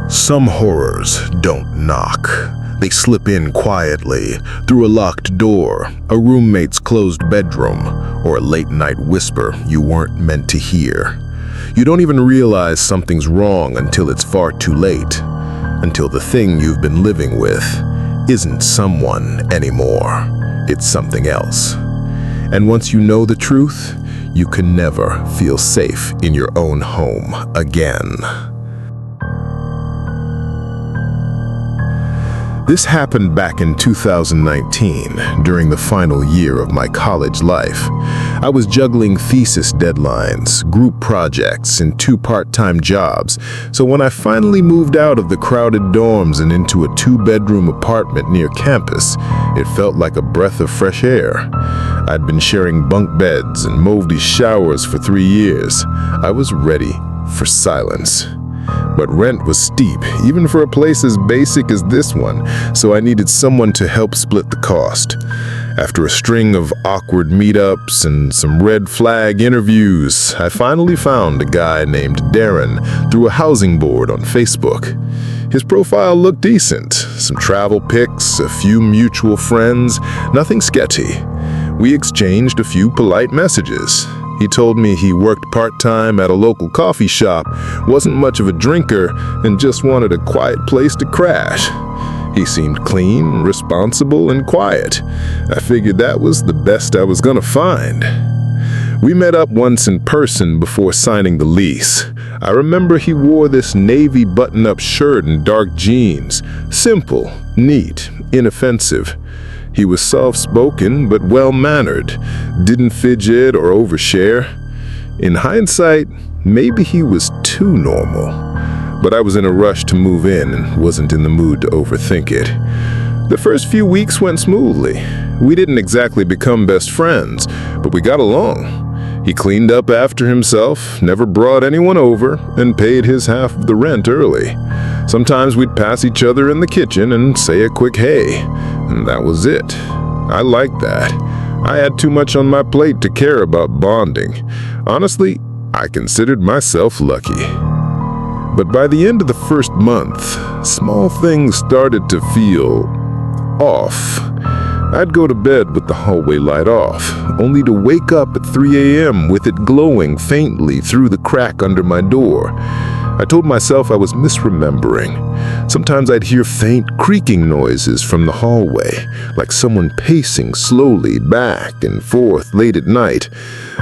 Some horrors don't knock. They slip in quietly, through a locked door, a roommate's closed bedroom, or a late-night whisper you weren't meant to hear. You don't even realize something's wrong until it's far too late, until the thing you've been living with isn't someone anymore. It's something else. And once you know the truth, you can never feel safe in your own home again. This happened back in 2019, during the final year of my college life. I was juggling thesis deadlines, group projects, and 2 part-time jobs, so when I finally moved out of the crowded dorms and into a 2-bedroom apartment near campus, it felt like a breath of fresh air. I'd been sharing bunk beds and moldy showers for 3 years. I was ready for silence. But rent was steep, even for a place as basic as this one, so I needed someone to help split the cost. After a string of awkward meetups and some red flag interviews, I finally found a guy named Darren through a housing board on Facebook. His profile looked decent, some travel pics, a few mutual friends, nothing sketchy. We exchanged a few polite messages. He told me he worked part-time at a local coffee shop, wasn't much of a drinker, and just wanted a quiet place to crash. He seemed clean, responsible, and quiet. I figured that was the best I was gonna find. We met up once in person before signing the lease. I remember he wore this navy button-up shirt and dark jeans. Simple, neat, inoffensive. He was soft-spoken but well-mannered, didn't fidget or overshare. In hindsight, maybe he was too normal. But I was in a rush to move in and wasn't in the mood to overthink it. The first few weeks went smoothly. We didn't exactly become best friends, but we got along. He cleaned up after himself, never brought anyone over, and paid his half of the rent early. Sometimes we'd pass each other in the kitchen and say a quick hey, and that was it. I liked that. I had too much on my plate to care about bonding. Honestly, I considered myself lucky. But by the end of the first month, small things started to feel off. I'd go to bed with the hallway light off, only to wake up at 3 a.m. with it glowing faintly through the crack under my door. I told myself I was misremembering. Sometimes I'd hear faint creaking noises from the hallway, like someone pacing slowly back and forth late at night.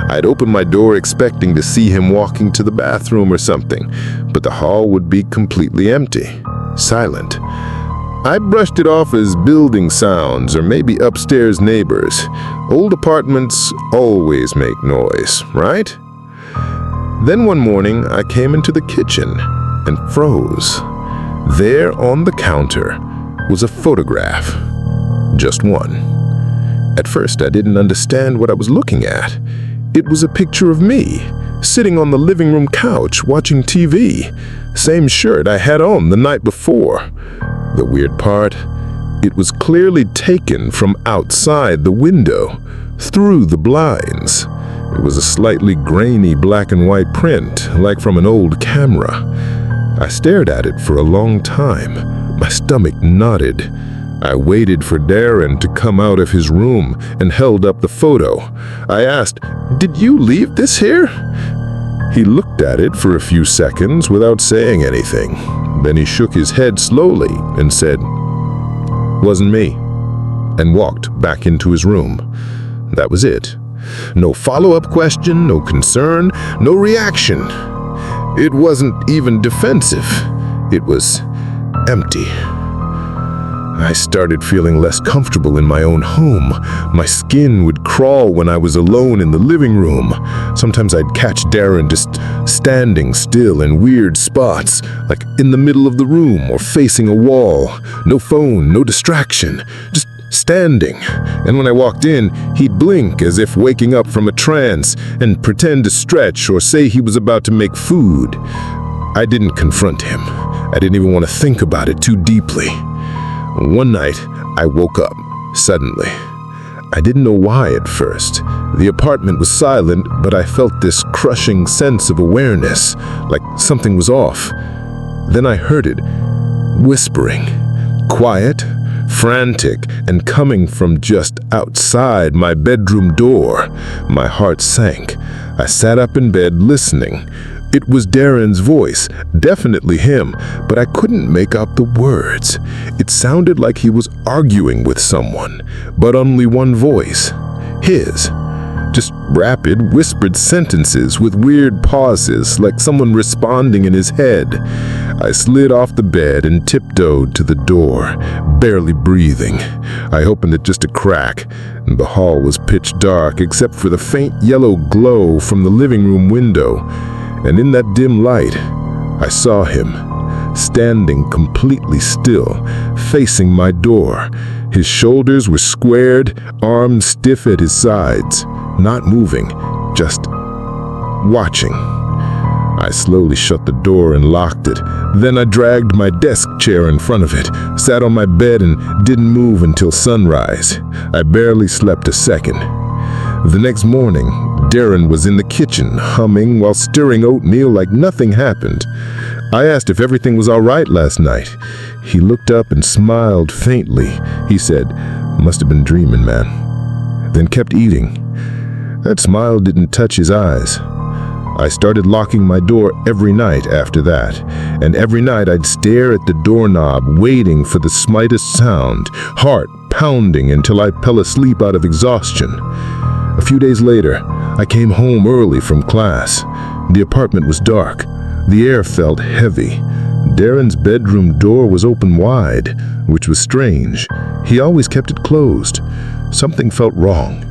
I'd open my door expecting to see him walking to the bathroom or something, but the hall would be completely empty, silent. I brushed it off as building sounds or maybe upstairs neighbors. Old apartments always make noise, right? Then one morning, I came into the kitchen and froze. There on the counter was a photograph. Just one. At first, I didn't understand what I was looking at. It was a picture of me, sitting on the living room couch watching TV. Same shirt I had on the night before. The weird part, it was clearly taken from outside the window, through the blinds. It was a slightly grainy black and white print, like from an old camera. I stared at it for a long time. My stomach knotted. I waited for Darren to come out of his room and held up the photo. I asked, "Did you leave this here?" He looked at it for a few seconds without saying anything. Then he shook his head slowly and said, "Wasn't me," and walked back into his room. That was it. No follow-up question, no concern, no reaction. It wasn't even defensive. It was empty. I started feeling less comfortable in my own home. My skin would crawl when I was alone in the living room. Sometimes I'd catch Darren just standing still in weird spots, like in the middle of the room or facing a wall. No phone, no distraction, just standing. And when I walked in, he'd blink as if waking up from a trance and pretend to stretch or say he was about to make food. I didn't confront him. I didn't even want to think about it too deeply. One night, I woke up, suddenly. I didn't know why at first. The apartment was silent, but I felt this crushing sense of awareness, like something was off. Then I heard it, whispering, quiet, frantic, and coming from just outside my bedroom door. My heart sank. I sat up in bed listening. It was Darren's voice, definitely him, but I couldn't make out the words. It sounded like he was arguing with someone, but only one voice, his. Just rapid, whispered sentences with weird pauses, like someone responding in his head. I slid off the bed and tiptoed to the door, barely breathing. I opened it just a crack, and the hall was pitch dark except for the faint yellow glow from the living room window. And in that dim light, I saw him, standing completely still, facing my door. His shoulders were squared, arms stiff at his sides, not moving, just watching. I slowly shut the door and locked it. Then I dragged my desk chair in front of it, sat on my bed and didn't move until sunrise. I barely slept a second. The next morning, Darren was in the kitchen, humming while stirring oatmeal like nothing happened. I asked if everything was all right last night. He looked up and smiled faintly. He said, "Must have been dreaming, man," then kept eating. That smile didn't touch his eyes. I started locking my door every night after that, and every night I'd stare at the doorknob, waiting for the slightest sound, heart pounding until I fell asleep out of exhaustion. A few days later, I came home early from class. The apartment was dark. The air felt heavy. Darren's bedroom door was open wide, which was strange. He always kept it closed. Something felt wrong.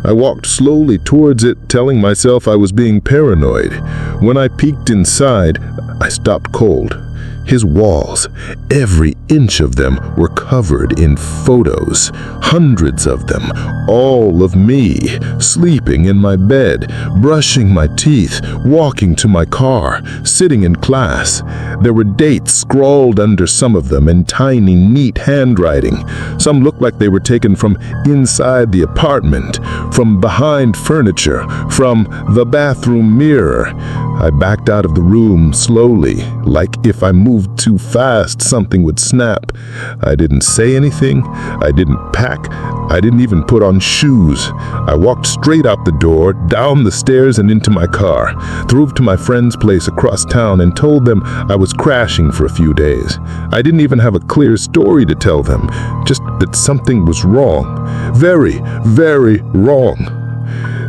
I walked slowly towards it, telling myself I was being paranoid. When I peeked inside, I stopped cold. His walls, every inch of them, were covered in photos, hundreds of them, all of me, sleeping in my bed, brushing my teeth, walking to my car, sitting in class. There were dates scrawled under some of them in tiny, neat handwriting. Some looked like they were taken from inside the apartment, from behind furniture, from the bathroom mirror. I backed out of the room slowly, like if I moved too fast, something would snap. I didn't say anything. I didn't pack. I didn't even put on shoes. I walked straight out the door, down the stairs and into my car, drove to my friend's place across town and told them I was crashing for a few days. I didn't even have a clear story to tell them, just that something was wrong. Very, very wrong.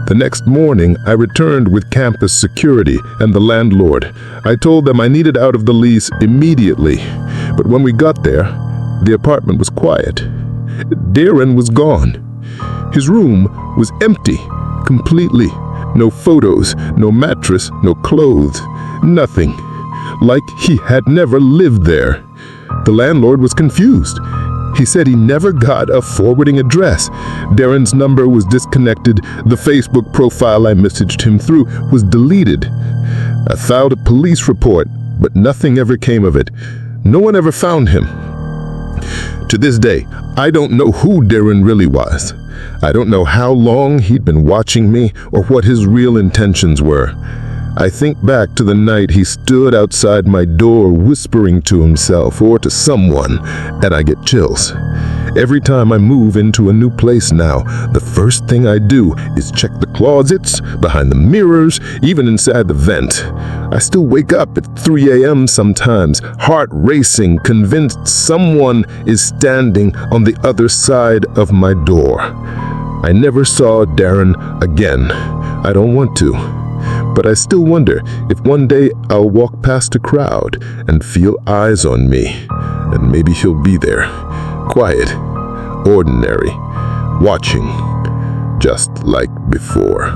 The next morning, I returned with campus security and the landlord. I told them I needed out of the lease immediately, but when we got there, the apartment was quiet. Darren was gone. His room was empty, completely. No photos, no mattress, no clothes, nothing. Like he had never lived there. The landlord was confused. He said he never got a forwarding address. Darren's number was disconnected. The Facebook profile I messaged him through was deleted. I filed a police report, but nothing ever came of it. No one ever found him. To this day, I don't know who Darren really was. I don't know how long he'd been watching me or what his real intentions were. I think back to the night he stood outside my door whispering to himself or to someone, and I get chills. Every time I move into a new place now, the first thing I do is check the closets, behind the mirrors, even inside the vent. I still wake up at 3 a.m. sometimes, heart racing, convinced someone is standing on the other side of my door. I never saw Darren again. I don't want to. But I still wonder if one day I'll walk past a crowd and feel eyes on me, and maybe he'll be there, quiet, ordinary, watching, just like before.